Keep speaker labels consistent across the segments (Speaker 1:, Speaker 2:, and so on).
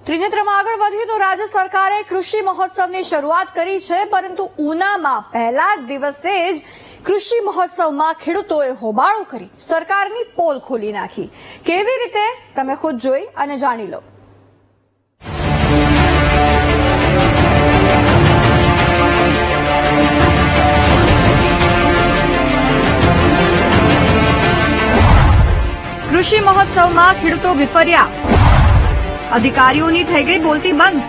Speaker 1: ત્રિનેત્રમાં આગળ વધીએ તો રાજ્ય સરકારે કૃષિ મહોત્સવની શરૂઆત કરી છે, પરંતુ ઉનામાં પહેલા જ દિવસે જ કૃષિ મહોત્સવમાં ખેડૂતોએ હોબાળો કરી સરકારની પોલ ખોલી નાખી। કેવી રીતે તમે ખુદ જોઈ અને જાણી લો। કૃષિ મહોત્સવમાં ખેડૂતો વિફર્યા, અધિકારીઓની થઈ ગઈ બોલતી બંધ,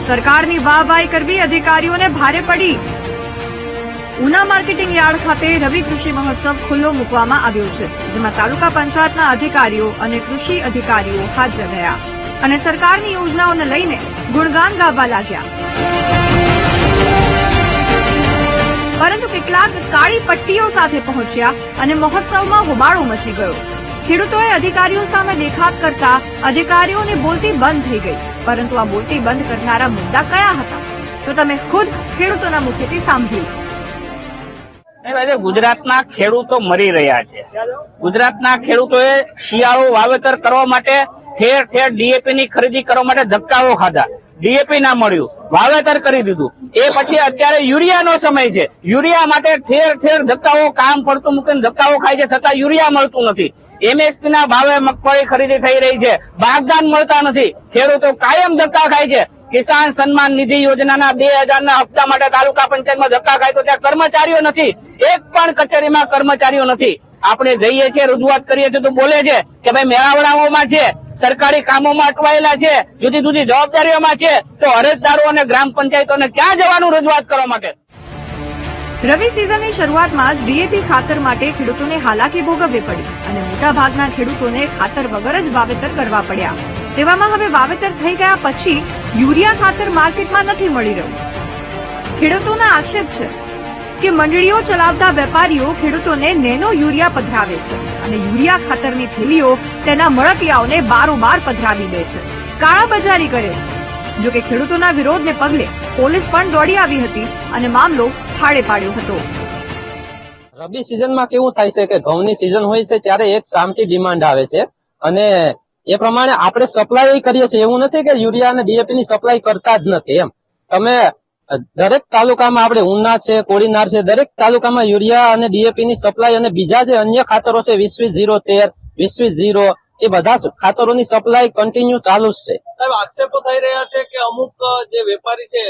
Speaker 1: સરકારની વાહવાહી કરવી અધિકારીઓને ભારે પડી। ઉના માર્કેટિંગ યાર્ડ ખાતે રવિ કૃષિ મહોત્સવ ખુલ્લો મૂકવામાં આવ્યો છે, જેમાં તાલુકા પંચાયતના અધિકારીઓ અને કૃષિ અધિકારીઓ હાજર રહ્યા અને સરકારની યોજનાઓને લઈને ગુણગાન ગાવા લાગ્યા, પરંતુ કેટલાક કાળી પટ્ટીઓ સાથે પહોંચ્યા અને મહોત્સવમાં હોબાળો મચી ગયો। ખેડૂતોએ અધિકારીઓ સામે દેખાત કરતા અધિકારીઓની બોલતી બંધ થઈ ગઈ, પરંતુ આ બોલતી બંધ કરનારા મુદ્દા કયા હતા તો તમે ખુદ ખેડૂતોના મુખેથી સાંભળી।
Speaker 2: ગુજરાતના ખેડૂતો મરી રહ્યા છે। ગુજરાતના ખેડૂતોએ શિયાળુ વાવેતર કરવા માટે ઠેર ઠેર ડીએપી ની ખરીદી કરવા માટે ધક્કાઓ ખાધા, ડીએપી ના મળ્યું, વાવેતર કરી દીધું। એ પછી અત્યારે યુરિયાનો સમય છે, યુરિયા માટે ઠેર ઠેર ધક્કાઓ કામ પડતું મૂકીને ધક્કાઓ ખાય છે, છતાં યુરિયા મળતું નથી। એમએસપી ના ભાવે મગફળી ખરીદી થઈ રહી છે, બાગદાન મળતા નથી, ખેડૂતો કાયમ ધક્કા ખાય છે। કિસાન સન્માન નિધિ યોજનાના 2000 ના હપ્તા માટે તાલુકા પંચાયતમાં ધક્કા ખાય તો ત્યાં કર્મચારીઓ નથી, એક પણ કચેરીમાં કર્મચારીઓ નથી। આપણે જઈએ છીએ, રજૂઆત કરીએ છીએ તો બોલે છે કે ભાઈ મેળાવડાઓમાં છે, સરકારી કામોમાં અટવાયેલા છે, જુદી જુદી જવાબદારીઓમાં છે, તો અરજદારો અને ગ્રામ પંચાયતોને ક્યાં જવાનું રજૂઆત કરવા માટે?
Speaker 1: રવિ સિઝનની શરૂઆતમાં જ ડીએપી ખાતર માટે ખેડૂતોને હાલાકી ભોગવવી પડી અને મોટાભાગના ખેડૂતોને ખાતર વગર જ વાવેતર કરવા પડ્યા। તેવામાં હવે વાવેતર થઈ ગયા પછી યુરિયા ખાતર માર્કેટમાં નથી મળી રહ્યું। ખેડૂતોના આક્ષેપ છે કે મંડળીઓ ચલાવતા વેપારીઓ ખેડૂતોને નેનો યુરિયા પધરાવે છે અને યુરિયા ખાતરની થેલીઓ તેના મળતિયાઓને બારોબાર પધરાવી દે છે, કાળાબજારી કરે છે। જો કે ખેડૂતોના વિરોધને પગલે પોલીસ પણ દોડી આવી હતી અને મામલો થાળે પાડ્યો હતો।
Speaker 3: રબી સિઝનમાં કેવું થાય છે કે ઘઉંની સિઝન હોય છે ત્યારે એક સામટી ડિમાન્ડ આવે છે અને એ પ્રમાણે આપણે સપ્લાય કરીએ છીએ। એવું નથી કે યુરિયા અને ડીએપી ની સપ્લાય કરતા જ નથી એમ। તમે દરેક તાલુકામાં આપણે ઉના છે, કોડીનાર છે, દરેક તાલુકામાં યુરિયા અને ડીએપી ની સપ્લાય અને બીજા જે અન્ય ખાતરો છે 20-013, 20-0 એ બધા ખાતરોની સપ્લાય કન્ટિન્યુ ચાલુ જ છે।
Speaker 4: સાહેબ, આક્ષેપો થઈ રહ્યા છે કે અમુક જે વેપારી છે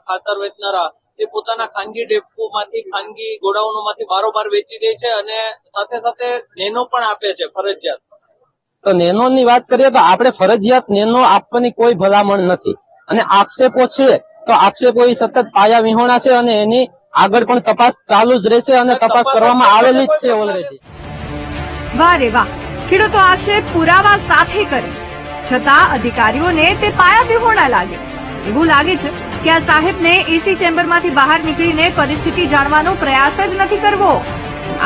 Speaker 4: ખાતર વેચનારા એ પોતાના ખાનગી ડેપોમાંથી, ખાનગી ગોડાઉનોમાંથી બારોબાર વેચી દે છે અને સાથે સાથે નેનો પણ આપે છે ફરજિયાત।
Speaker 3: તો નેનો ની વાત કરીએ તો આપણે ફરજિયાત નેનો આપવાની કોઈ ભલામણ નથી અને આક્ષેપો છે તો આક્ષેપો એ સતત પાયા વિહોણા છે અને એની આગળ પણ તપાસ ચાલુ જ રહેશે અને તપાસ કરવામાં આવેલી જ છે ઓલરેડી।
Speaker 1: વાહ રે વાહ, ખેડૂતો આક્ષેપ પુરાવા સાથે કરે છતાં અધિકારીઓને તે પાયા વિહોણા લાગે। એવું લાગે છે કે આ સાહેબને એસી ચેમ્બરમાંથી બહાર નીકળીને પરિસ્થિતિ જાણવાનો પ્રયાસ જ નથી કરવો।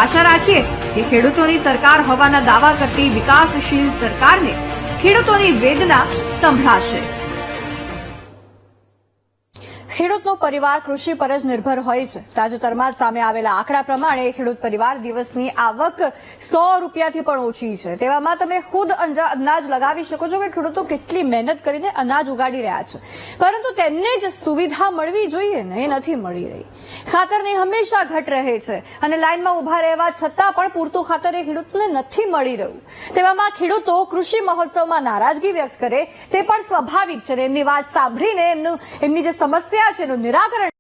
Speaker 1: આશા રાખીએ કે ખેડૂતોની સરકાર હોવાના દાવા કરતી વિકાસશીલ સરકારને ખેડૂતોની વેદના સંભળાશે। ખેડૂતનો પરિવાર કૃષિ પર જ નિર્ભર હોય છે। તાજેતરમાં જ સામે આવેલા આંકડા પ્રમાણે ખેડૂત પરિવાર દિવસની આવક 100 રૂપિયાથી પણ ઓછી છે। તેવામાં તમે ખુદ અંદાજ લગાવી શકો છો કે ખેડૂતો કેટલી મહેનત કરીને અનાજ ઉગાડી રહ્યા છે, પરંતુ તેમને જ સુવિધા મળવી જોઈએ ને એ નથી મળી રહી। ખાતરની હંમેશા ઘટ રહે છે અને લાઇનમાં ઉભા રહેવા છતાં પણ પૂરતું ખાતર એ ખેડૂતને નથી મળી રહ્યું। તેવામાં ખેડૂતો કૃષિ મહોત્સવમાં નારાજગી વ્યક્ત કરે તે પણ સ્વાભાવિક છે। એમની વાત સાંભળીને એમની જે સમસ્યા છે એનું નિરાકરણ